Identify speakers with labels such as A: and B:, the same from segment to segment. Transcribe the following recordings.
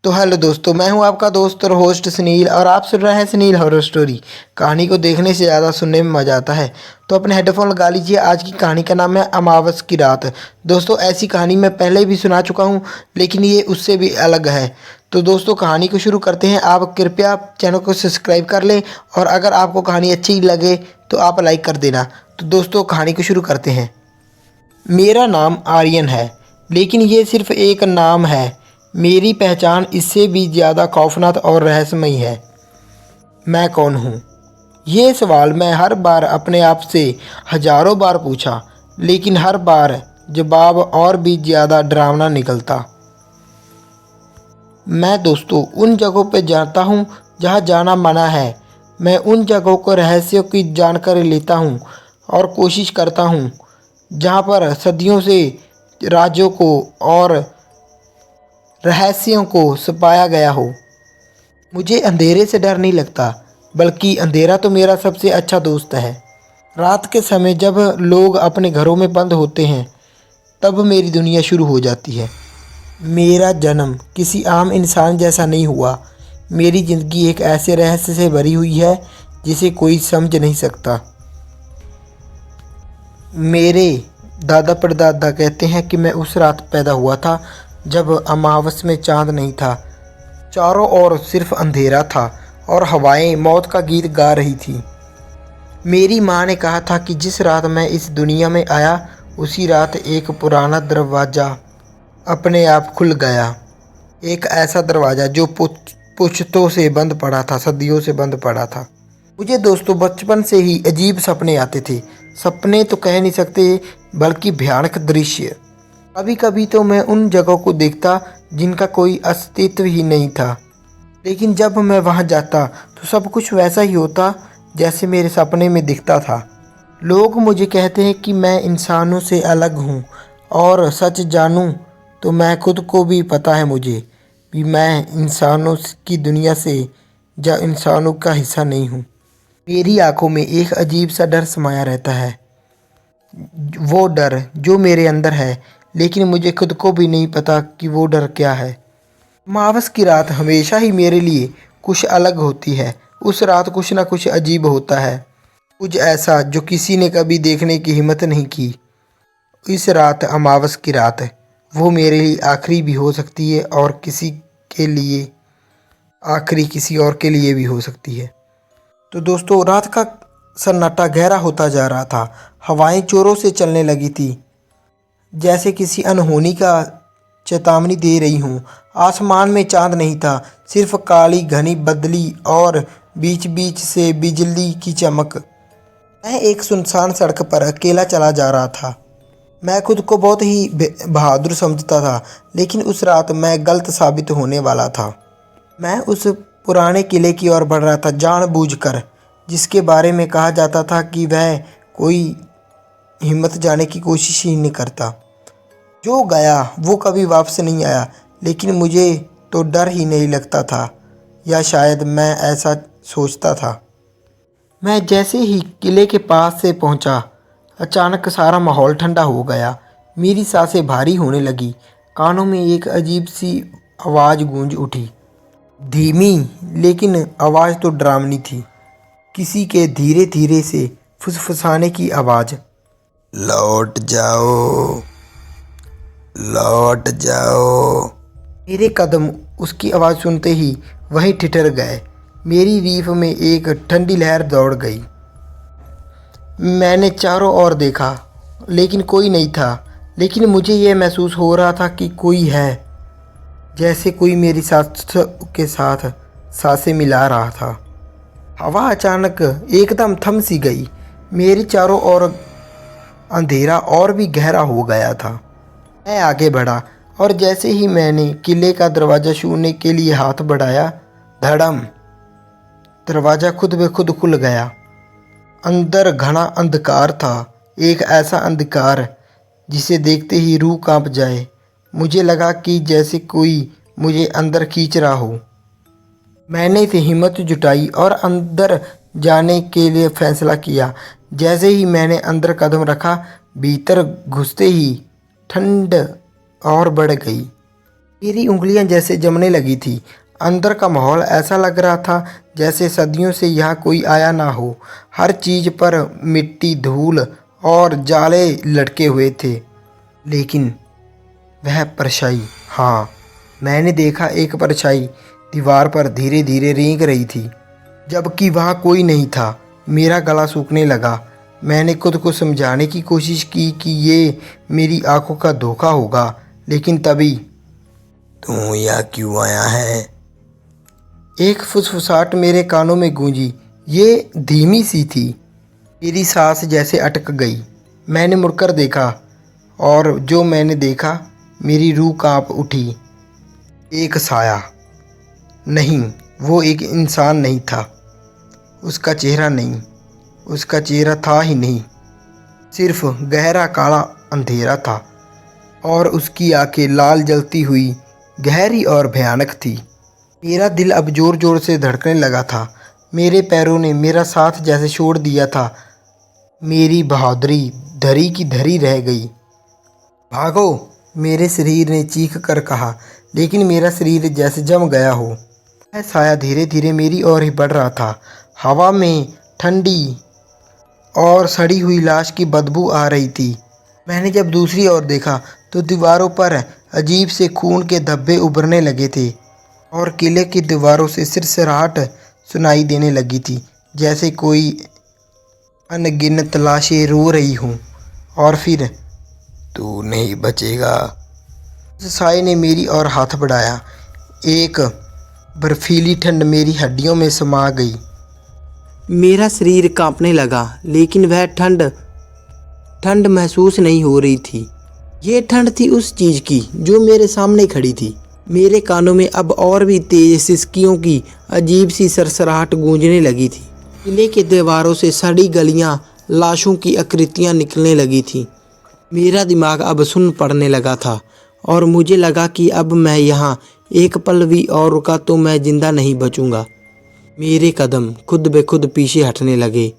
A: तो हेलो दोस्तों, मैं हूं आपका दोस्त और होस्ट सुनील और आप सुन रहे हैं सुनील हॉरर स्टोरी। कहानी को देखने से ज़्यादा सुनने में मज़ा आता है, तो अपने हेडफोन लगा लीजिए। आज की कहानी का नाम है अमावस की रात। दोस्तों, ऐसी कहानी मैं पहले भी सुना चुका हूं, लेकिन ये उससे भी अलग है। तो दोस्तों, कहानी को शुरू करते हैं। आप कृपया चैनल को सब्सक्राइब कर लें और अगर आपको कहानी अच्छी लगे तो आप लाइक कर देना। तो दोस्तों, कहानी को शुरू करते हैं। मेरा नाम आर्यन है, लेकिन ये सिर्फ एक नाम है। मेरी पहचान इससे भी ज़्यादा खौफनाक और रहस्यमयी है। मैं कौन हूँ? ये सवाल मैं हर बार अपने आप से हजारों बार पूछा, लेकिन हर बार जवाब और भी ज़्यादा डरावना निकलता। मैं दोस्तों उन जगहों पर जाता हूँ जहाँ जाना मना है। मैं उन जगहों को रहस्यों की जानकारी लेता हूँ और कोशिश करता हूँ जहाँ पर सदियों से राज्यों को और रहस्यों को छुपाया गया हो। मुझे अंधेरे से डर नहीं लगता, बल्कि अंधेरा तो मेरा सबसे अच्छा दोस्त है। रात के समय जब लोग अपने घरों में बंद होते हैं, तब मेरी दुनिया शुरू हो जाती है। मेरा जन्म किसी आम इंसान जैसा नहीं हुआ। मेरी ज़िंदगी एक ऐसे रहस्य से भरी हुई है जिसे कोई समझ नहीं सकता। मेरे दादा परदादा कहते हैं कि मैं उस रात पैदा हुआ था जब अमावस में चांद नहीं था। चारों ओर सिर्फ अंधेरा था और हवाएं मौत का गीत गा रही थी। मेरी माँ ने कहा था कि जिस रात मैं इस दुनिया में आया, उसी रात एक पुराना दरवाज़ा अपने आप खुल गया। एक ऐसा दरवाज़ा जो पुश्तों से बंद पड़ा था, सदियों से बंद पड़ा था। मुझे दोस्तों बचपन से ही अजीब सपने आते थे। सपने तो कह नहीं सकते, बल्कि भयानक दृश्य। कभी कभी तो मैं उन जगहों को देखता जिनका कोई अस्तित्व ही नहीं था, लेकिन जब मैं वहां जाता तो सब कुछ वैसा ही होता जैसे मेरे सपने में दिखता था। लोग मुझे कहते हैं कि मैं इंसानों से अलग हूं, और सच जानूं तो मैं खुद को भी पता है मुझे भी मैं इंसानों की दुनिया से या इंसानों का हिस्सा नहीं हूं। मेरी आंखों में एक अजीब सा डर समाया रहता है, वो डर जो मेरे अंदर है, लेकिन मुझे खुद को भी नहीं पता कि वो डर क्या है। अमावस की रात हमेशा ही मेरे लिए कुछ अलग होती है। उस रात कुछ ना कुछ अजीब होता है, कुछ ऐसा जो किसी ने कभी देखने की हिम्मत नहीं की। इस रात, अमावस की रात, वो मेरे लिए आखिरी भी हो सकती है और किसी के लिए आखिरी किसी और के लिए भी हो सकती है। तो दोस्तों, रात का सन्नाटा गहरा होता जा रहा था। हवाएं जोरों से चलने लगी थी, जैसे किसी अनहोनी का चेतावनी दे रही हूँ। आसमान में चांद नहीं था, सिर्फ काली घनी बदली और बीच बीच से बिजली की चमक। मैं एक सुनसान सड़क पर अकेला चला जा रहा था। मैं खुद को बहुत ही बहादुर समझता था, लेकिन उस रात मैं गलत साबित होने वाला था। मैं उस पुराने किले की ओर बढ़ रहा था, जानबूझकर, जिसके बारे में कहा जाता था कि वह कोई हिम्मत जाने की कोशिश ही नहीं करता। जो गया वो कभी वापस नहीं आया, लेकिन मुझे तो डर ही नहीं लगता था, या शायद मैं ऐसा सोचता था। मैं जैसे ही किले के पास से पहुंचा, अचानक सारा माहौल ठंडा हो गया। मेरी सांसें भारी होने लगी। कानों में एक अजीब सी आवाज़ गूंज उठी, धीमी लेकिन आवाज़ तो डरावनी थी। किसी के धीरे धीरे से फुसफुसाने की आवाज़। लौट जाओ, लौट जाओ। मेरे कदम उसकी आवाज़ सुनते ही वहीं ठिठुर गए। मेरी रीफ में एक ठंडी लहर दौड़ गई। मैंने चारों ओर देखा, लेकिन कोई नहीं था। लेकिन मुझे यह महसूस हो रहा था कि कोई है, जैसे कोई मेरी सांस के साथ सांसें मिला रहा था। हवा अचानक एकदम थम सी गई। मेरी चारों ओर अंधेरा और भी गहरा हो गया था। मैं आगे बढ़ा और जैसे ही मैंने किले का दरवाज़ा छूने के लिए हाथ बढ़ाया, धड़म, दरवाज़ा खुद ब खुद खुल गया। अंदर घना अंधकार था, एक ऐसा अंधकार जिसे देखते ही रूह कांप जाए। मुझे लगा कि जैसे कोई मुझे अंदर खींच रहा हो। मैंने हिम्मत जुटाई और अंदर जाने के लिए फैसला किया। जैसे ही मैंने अंदर कदम रखा, भीतर घुसते ही ठंड और बढ़ गई। मेरी उंगलियां जैसे जमने लगी थी। अंदर का माहौल ऐसा लग रहा था जैसे सदियों से यहाँ कोई आया ना हो। हर चीज़ पर मिट्टी, धूल और जाले लटके हुए थे। लेकिन वह परछाई, हाँ, मैंने देखा एक परछाई दीवार पर धीरे धीरे रेंग रही थी, जबकि वहाँ कोई नहीं था। मेरा गला सूखने लगा। मैंने खुद को समझाने की कोशिश की कि ये मेरी आंखों का धोखा होगा, लेकिन तभी तू यहाँ क्यों आया है? एक फुसफुसाहट मेरे कानों में गूंजी। ये धीमी सी थी। मेरी सांस जैसे अटक गई। मैंने मुड़कर देखा और जो मैंने देखा, मेरी रूह कांप उठी। एक साया नहीं, वो एक इंसान नहीं था। उसका चेहरा नहीं, उसका चेहरा था ही नहीं, सिर्फ गहरा काला अंधेरा था और उसकी आंखें लाल जलती हुई, गहरी और भयानक थी। मेरा दिल अब जोर जोर से धड़कने लगा था। मेरे पैरों ने मेरा साथ जैसे छोड़ दिया था। मेरी बहादुरी धरी की धरी रह गई। भागो, मेरे शरीर ने चीख कर कहा, लेकिन मेरा शरीर जैसे जम गया हो। वह साया धीरे धीरे मेरी ओर ही बढ़ रहा था। हवा में ठंडी और सड़ी हुई लाश की बदबू आ रही थी। मैंने जब दूसरी ओर देखा तो दीवारों पर अजीब से खून के धब्बे उभरने लगे थे और किले की दीवारों से सिरसराहट सुनाई देने लगी थी, जैसे कोई अनगिनत लाशें रो रही हों। और फिर, तू नहीं बचेगा। उस साए ने मेरी ओर हाथ बढ़ाया। एक बर्फीली ठंड मेरी हड्डियों में समा गई। मेरा शरीर कांपने लगा, लेकिन वह ठंड महसूस नहीं हो रही थी। ये ठंड थी उस चीज़ की जो मेरे सामने खड़ी थी। मेरे कानों में अब और भी तेज सिसकियों की अजीब सी सरसराहट गूंजने लगी थी। किले के दीवारों से सड़ी गलियां, लाशों की आकृतियां निकलने लगी थी। मेरा दिमाग अब सुन्न पड़ने लगा था और मुझे लगा कि अब मैं यहाँ एक पल भी और रुका तो मैं जिंदा नहीं बचूंगा। मेरे कदम खुद ब खुद पीछे हटने लगे,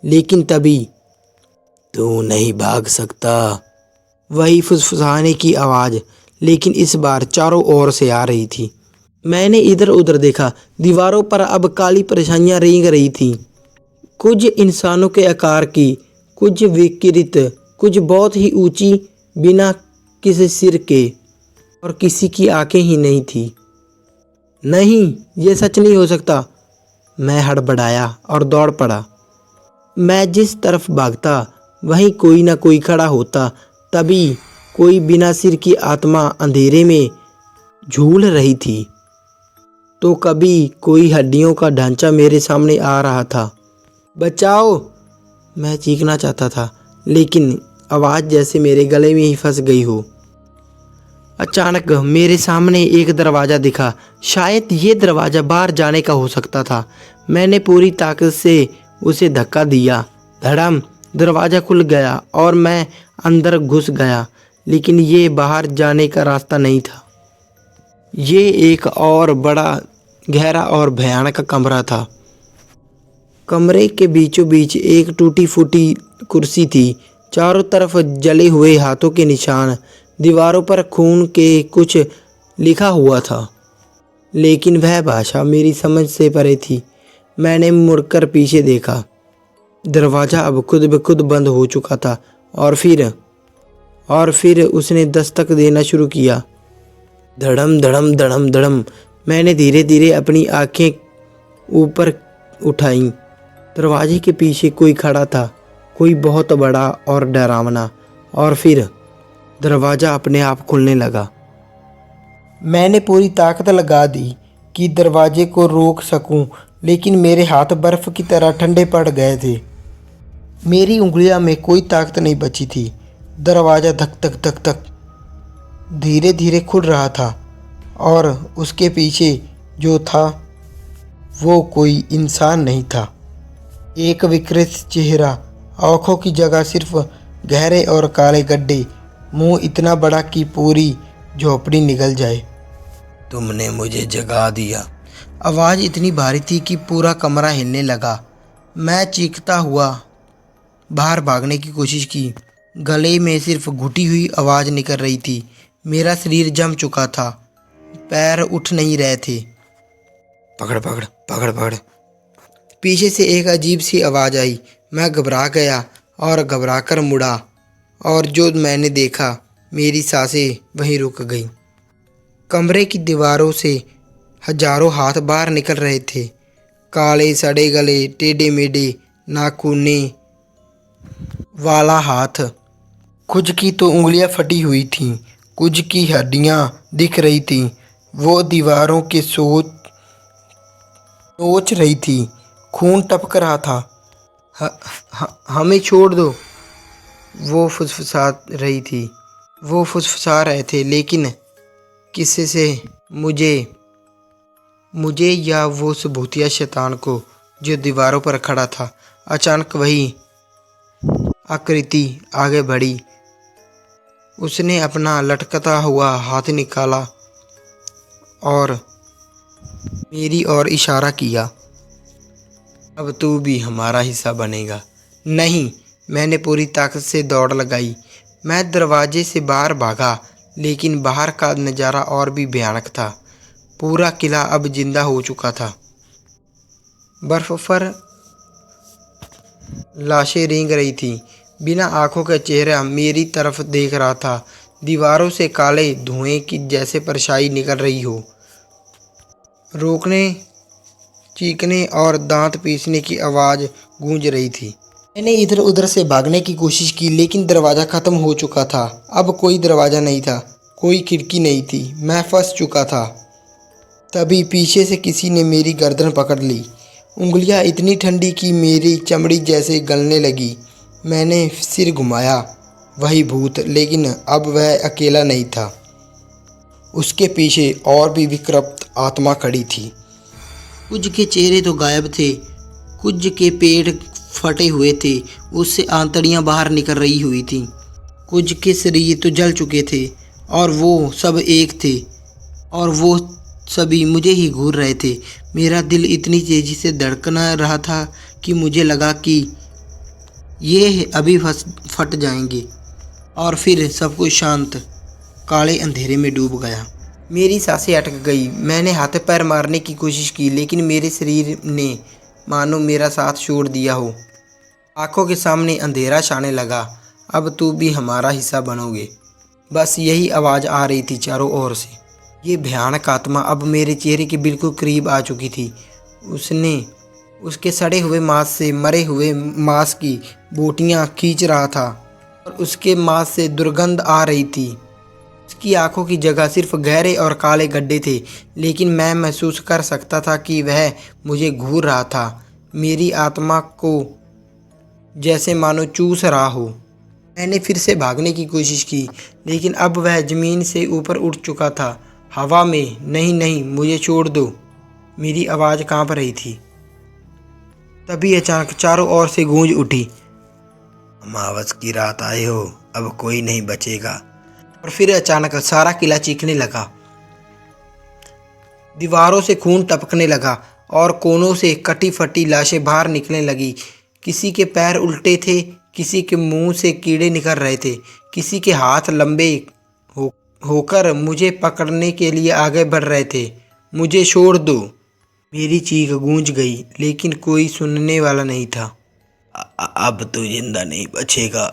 A: लेकिन तभी, तू नहीं भाग सकता। वही फुसफुसाने की आवाज़, लेकिन इस बार चारों ओर से आ रही थी। मैंने इधर उधर देखा। दीवारों पर अब काली परछाइयां रेंग रही थीं, कुछ इंसानों के आकार की, कुछ विकृत, कुछ बहुत ही ऊंची, बिना किसी सिर के, और किसी की आंखें ही नहीं थी। नहीं, ये सच नहीं हो सकता। मैं हड़बड़ाया और दौड़ पड़ा। मैं जिस तरफ भागता वहीं कोई ना कोई खड़ा होता। तभी कोई बिना सिर की आत्मा अंधेरे में झूल रही थी, तो कभी कोई हड्डियों का ढांचा मेरे सामने आ रहा था। बचाओ! मैं चीखना चाहता था, लेकिन आवाज़ जैसे मेरे गले में ही फंस गई हो। अचानक मेरे सामने एक दरवाज़ा दिखा। शायद ये दरवाज़ा बाहर जाने का हो सकता था। मैंने पूरी ताकत से उसे धक्का दिया। धड़ाम! दरवाज़ा खुल गया और मैं अंदर घुस गया, लेकिन ये बाहर जाने का रास्ता नहीं था। ये एक और बड़ा, गहरा और भयानक कमरा था। कमरे के बीचों बीच एक टूटी फूटी कुर्सी थी। चारों तरफ जले हुए हाथों के निशान। दीवारों पर खून के कुछ लिखा हुआ था, लेकिन वह भाषा मेरी समझ से परे थी। मैंने मुड़कर पीछे देखा। दरवाज़ा अब खुद ब खुद बंद हो चुका था और फिर उसने दस्तक देना शुरू किया। धड़म धड़म धड़म धड़म। मैंने धीरे धीरे अपनी आंखें ऊपर उठाईं। दरवाजे के पीछे कोई खड़ा था, कोई बहुत बड़ा और डरावना। और फिर दरवाज़ा अपने आप खुलने लगा। मैंने पूरी ताकत लगा दी कि दरवाजे को रोक सकूं, लेकिन मेरे हाथ बर्फ़ की तरह ठंडे पड़ गए थे। मेरी उंगलियां में कोई ताकत नहीं बची थी। दरवाज़ा धक धक धक धक धीरे धीरे खुल रहा था और उसके पीछे जो था वो कोई इंसान नहीं था। एक विकृत चेहरा, आँखों की जगह सिर्फ गहरे और काले गड्ढे, मुंह इतना बड़ा कि पूरी झोपड़ी निगल जाए। तुमने मुझे जगा दिया। आवाज़ इतनी भारी थी कि पूरा कमरा हिलने लगा। मैं चीखता हुआ बाहर भागने की कोशिश की। गले में सिर्फ घुटी हुई आवाज़ निकल रही थी। मेरा शरीर जम चुका था पैर उठ नहीं रहे थे। पकड़ पकड़ पकड़ पकड़। पीछे से एक अजीब सी आवाज़ आई। मैं घबरा गया और घबराकर मुड़ा, और जो मैंने देखा, मेरी सांसें वहीं रुक गईं। कमरे की दीवारों से हजारों हाथ बाहर निकल रहे थे। काले सड़े गले, टेढ़े मेढ़े नाखूने वाला हाथ। कुछ की तो उंगलियां फटी हुई थीं, कुछ की हड्डियां दिख रही थीं। वो दीवारों के नोच रही थी। खून टपक रहा था। हमें छोड़ दो, वो फुसफुसा रही थी। वो फुसफुसा रहे थे, लेकिन किसी से? मुझे या वो उस भूतिया शैतान को जो दीवारों पर खड़ा था। अचानक वही आकृति आगे बढ़ी। उसने अपना लटकता हुआ हाथ निकाला और मेरी ओर इशारा किया। अब तू भी हमारा हिस्सा बनेगा। नहीं, मैंने पूरी ताकत से दौड़ लगाई। मैं दरवाजे से बाहर भागा, लेकिन बाहर का नज़ारा और भी भयानक था। पूरा किला अब जिंदा हो चुका था। बर्फ पर लाशें रेंग रही थीं। बिना आंखों का चेहरा मेरी तरफ देख रहा था। दीवारों से काले धुएं की जैसे परछाई निकल रही हो। रोकने, चीखने और दांत पीसने की आवाज़ गूंज रही थी। मैंने इधर उधर से भागने की कोशिश की, लेकिन दरवाज़ा ख़त्म हो चुका था। अब कोई दरवाज़ा नहीं था, कोई खिड़की नहीं थी। मैं फंस चुका था। तभी पीछे से किसी ने मेरी गर्दन पकड़ ली। उंगलियां इतनी ठंडी कि मेरी चमड़ी जैसे गलने लगी। मैंने सिर घुमाया। वही भूत, लेकिन अब वह अकेला नहीं था। उसके पीछे और भी विकृत आत्मा खड़ी थी। कुछ के चेहरे तो गायब थे, कुछ के पेट फटे हुए थे, उससे आंतड़ियां बाहर निकल रही हुई थीं। कुछ के शरीर तो जल चुके थे, और वो सब एक थे, और वो सभी मुझे ही घूर रहे थे। मेरा दिल इतनी तेज़ी से धड़कना रहा था कि मुझे लगा कि ये अभी फट जाएंगे, और फिर सब कुछ शांत काले अंधेरे में डूब गया। मेरी सांसें अटक गई। मैंने हाथ पैर मारने की कोशिश की, लेकिन मेरे शरीर ने मानो मेरा साथ छोड़ दिया हो। आंखों के सामने अंधेरा छाने लगा। अब तू भी हमारा हिस्सा बनोगे। बस यही आवाज़ आ रही थी चारों ओर से। ये भयानक आत्मा अब मेरे चेहरे के बिल्कुल करीब आ चुकी थी। उसके सड़े हुए मांस से मरे हुए मांस की बोटियां खींच रहा था, और उसके मांस से दुर्गंध आ रही थी। उसकी आंखों की जगह सिर्फ गहरे और काले गड्ढे थे, लेकिन मैं महसूस कर सकता था कि वह मुझे घूर रहा था, मेरी आत्मा को जैसे मानो चूस रहा हो। मैंने फिर से भागने की कोशिश की, लेकिन अब वह ज़मीन से ऊपर उठ चुका था, हवा में। नहीं नहीं, मुझे छोड़ दो। मेरी आवाज़ कांप रही थी। तभी अचानक चारों ओर से गूंज उठी। अमावस की रात आए हो, अब कोई नहीं बचेगा। और फिर अचानक सारा किला चीखने लगा। दीवारों से खून टपकने लगा, और कोनों से कटी फटी लाशें बाहर निकलने लगी। किसी के पैर उल्टे थे, किसी के मुंह से कीड़े निकल रहे थे, किसी के हाथ लंबे होकर मुझे पकड़ने के लिए आगे बढ़ रहे थे। मुझे छोड़ दो। मेरी चीख गूंज गई, लेकिन कोई सुनने वाला नहीं था। अब तू जिंदा नहीं बचेगा,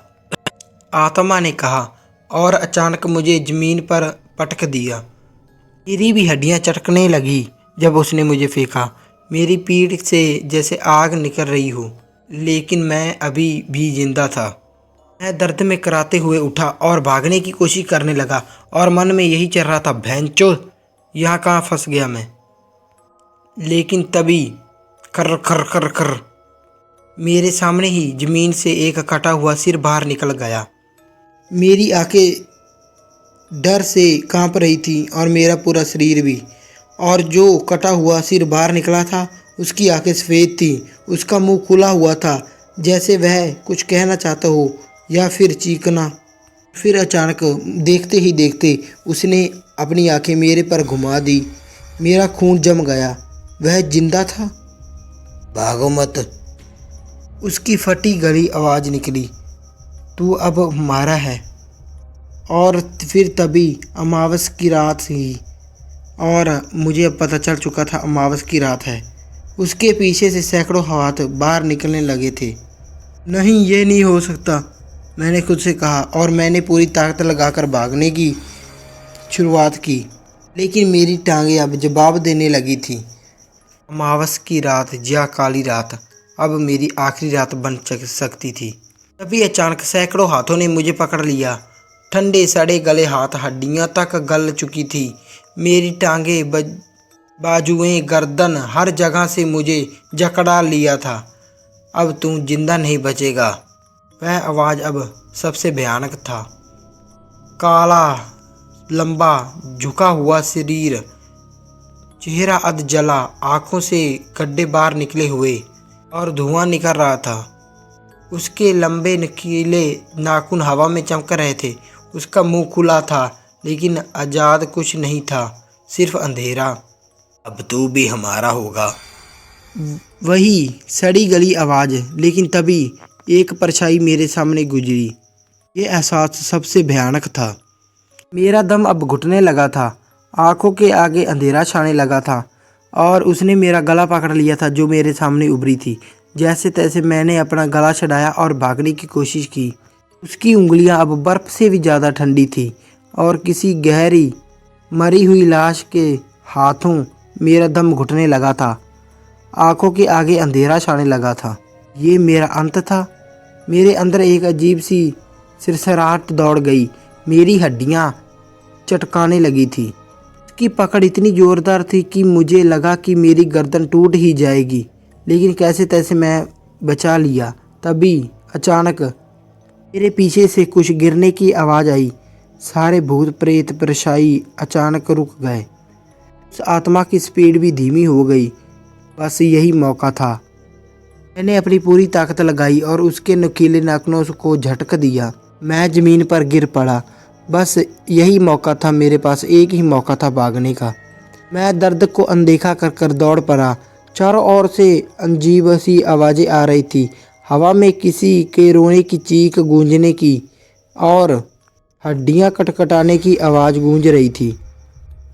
A: आत्मा ने कहा, और अचानक मुझे ज़मीन पर पटक दिया। मेरी भी हड्डियां चटकने लगी जब उसने मुझे फेंका। मेरी पीठ से जैसे आग निकल रही हो, लेकिन मैं अभी भी जिंदा था। मैं दर्द में कराते हुए उठा और भागने की कोशिश करने लगा, और मन में यही चल रहा था, भैंचो, यहाँ कहाँ फंस गया मैं। लेकिन तभी कर कर कर कर मेरे सामने ही ज़मीन से एक कटा हुआ सिर बाहर निकल गया। मेरी आंखें डर से कांप रही थी, और मेरा पूरा शरीर भी। और जो कटा हुआ सिर बाहर निकला था, उसकी आंखें सफ़ेद थीं, उसका मुंह खुला हुआ था, जैसे वह कुछ कहना चाहता हो या फिर चीखना। फिर अचानक देखते ही देखते उसने अपनी आंखें मेरे पर घुमा दी। मेरा खून जम गया। वह जिंदा था। भागो मत, उसकी फटी गली आवाज़ निकली। तू अब हमारा है। और फिर तभी अमावस की रात ही और मुझे अब पता चल चुका था अमावस की रात है। उसके पीछे से सैकड़ों हाथ बाहर निकलने लगे थे। नहीं, ये नहीं हो सकता, मैंने खुद से कहा और मैंने पूरी ताकत लगाकर भागने की शुरुआत की, लेकिन मेरी टांगें अब जवाब देने लगी थी। अमावस की रात या काली रात अब मेरी आखिरी रात बन सकती थी। तभी अचानक सैकड़ों हाथों ने मुझे पकड़ लिया। ठंडे सड़े गले हाथ हड्डियां तक गल चुकी थी। मेरी टांगें, बाजुएं, गर्दन, हर जगह से मुझे जकड़ा लिया था। अब तू जिंदा नहीं बचेगा। वह आवाज़ अब सबसे भयानक था। काला, लंबा, झुका हुआ शरीर, चेहरा अध जला, आंखों से गड्ढे बाहर निकले हुए और धुआं निकल रहा था। उसके लंबे नुकीले नाखून हवा में चमक रहे थे। उसका मुंह खुला था, लेकिन आजाद कुछ नहीं था, सिर्फ अंधेरा। अब तू भी हमारा होगा। वही सड़ी गली आवाज़, लेकिन तभी एक परछाई मेरे सामने गुजरी। ये एहसास सबसे भयानक था। मेरा दम अब घुटने लगा था, आंखों के आगे अंधेरा छाने लगा था और उसने मेरा गला पकड़ लिया था जो मेरे सामने उभरी थी। जैसे तैसे मैंने अपना गला छुड़ाया और भागने की कोशिश की। उसकी उंगलियां अब बर्फ़ से भी ज़्यादा ठंडी थी और किसी गहरी मरी हुई लाश के हाथों मेरा दम घुटने लगा था। आंखों के आगे अंधेरा छाने लगा था। ये मेरा अंत था। मेरे अंदर एक अजीब सी सिरसराहट दौड़ गई। मेरी हड्डियां चटकाने लगी थी। उसकी पकड़ इतनी ज़ोरदार थी कि मुझे लगा कि मेरी गर्दन टूट ही जाएगी, लेकिन कैसे तैसे मैं बचा लिया। तभी अचानक मेरे पीछे से कुछ गिरने की आवाज़ आई। सारे भूत प्रेत परछाई अचानक रुक गए। उस आत्मा की स्पीड भी धीमी हो गई। बस यही मौका था। मैंने अपनी पूरी ताकत लगाई और उसके नुकीले नाखूनों को झटक दिया। मैं ज़मीन पर गिर पड़ा। बस यही मौका था, मेरे पास एक ही मौका था भागने का। मैं दर्द को अनदेखा कर कर दौड़ पड़ा। चारों ओर से अजीब सी आवाज़ें आ रही थी। हवा में किसी के रोने की चीख गूंजने की और हड्डियां कटकटाने की आवाज़ गूंज रही थी।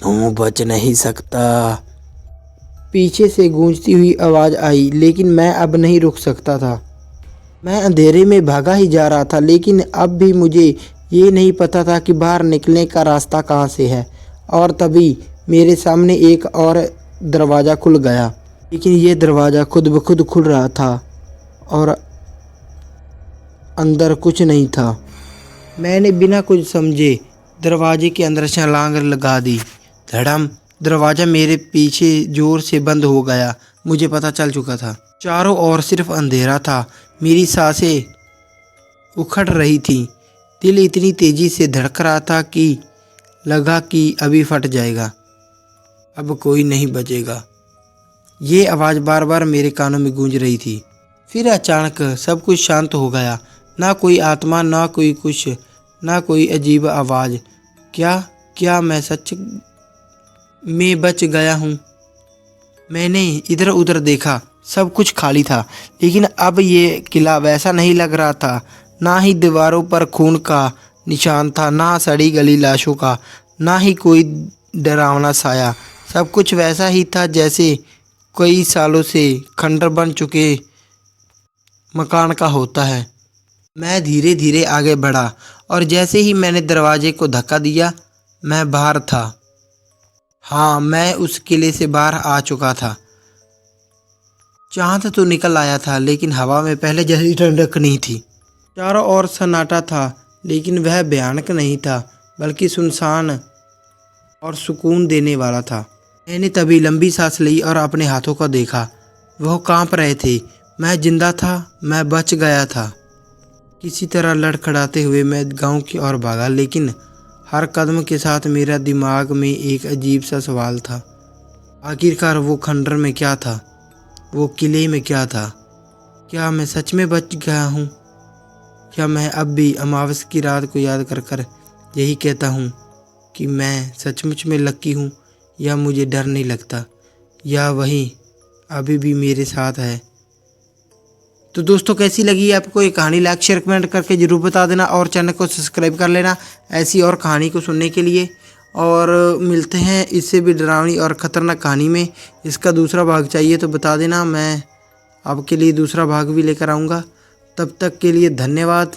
A: तू बच नहीं सकता, पीछे से गूंजती हुई आवाज़ आई, लेकिन मैं अब नहीं रुक सकता था। मैं अंधेरे में भागा ही जा रहा था, लेकिन अब भी मुझे ये नहीं पता था कि बाहर निकलने का रास्ता कहाँ से है। और तभी मेरे सामने एक और दरवाज़ा खुल गया, लेकिन ये दरवाज़ा खुद ब खुद खुल रहा था और अंदर कुछ नहीं था। मैंने बिना कुछ समझे दरवाजे के अंदर छलांग लगा दी। धड़म, दरवाज़ा मेरे पीछे ज़ोर से बंद हो गया। मुझे पता चल चुका था। चारों ओर सिर्फ अंधेरा था। मेरी सांसें उखड़ रही थी। दिल इतनी तेज़ी से धड़क रहा था कि लगा कि अभी फट जाएगा। अब कोई नहीं बचेगा। ये आवाज़ बार बार मेरे कानों में गूंज रही थी। फिर अचानक सब कुछ शांत हो गया। ना कोई आत्मा, ना कोई कुछ, ना कोई अजीब आवाज़। क्या मैं सच में बच गया हूँ? मैंने इधर उधर देखा, सब कुछ खाली था। लेकिन अब ये किला वैसा नहीं लग रहा था। ना ही दीवारों पर खून का निशान था, ना सड़ी गली लाशों का, ना ही कोई डरावना साया। सब कुछ वैसा ही था जैसे कई सालों से खंडर बन चुके मकान का होता है। मैं धीरे धीरे आगे बढ़ा और जैसे ही मैंने दरवाजे को धक्का दिया, मैं बाहर था। हाँ, मैं उस किले से बाहर आ चुका था। चांद तो निकल आया था, लेकिन हवा में पहले जैसी ठंडक नहीं थी। चारों ओर सन्नाटा था, लेकिन वह भयानक नहीं था, बल्कि सुनसान और सुकून देने वाला था। मैंने तभी लंबी सांस ली और अपने हाथों को देखा। वह कांप रहे थे। मैं जिंदा था, मैं बच गया था। किसी तरह लड़खड़ाते हुए मैं गांव की ओर भागा, लेकिन हर कदम के साथ मेरा दिमाग में एक अजीब सा सवाल था। आखिरकार वो खंडर में क्या था? वो किले में क्या था? क्या मैं सच में बच गया हूँ? क्या मैं अब भी अमावस की रात को याद कर कर यही कहता हूँ कि मैं सचमुच में लकी हूँ, या मुझे डर नहीं लगता, या वही अभी भी मेरे साथ है? तो दोस्तों, कैसी लगी आपको ये कहानी? लाइक शेयर कमेंट करके ज़रूर बता देना और चैनल को सब्सक्राइब कर लेना ऐसी और कहानी को सुनने के लिए। और मिलते हैं इससे भी डरावनी और ख़तरनाक कहानी में। इसका दूसरा भाग चाहिए तो बता देना, मैं आपके लिए दूसरा भाग भी लेकर आऊँगा। तब तक के लिए धन्यवाद।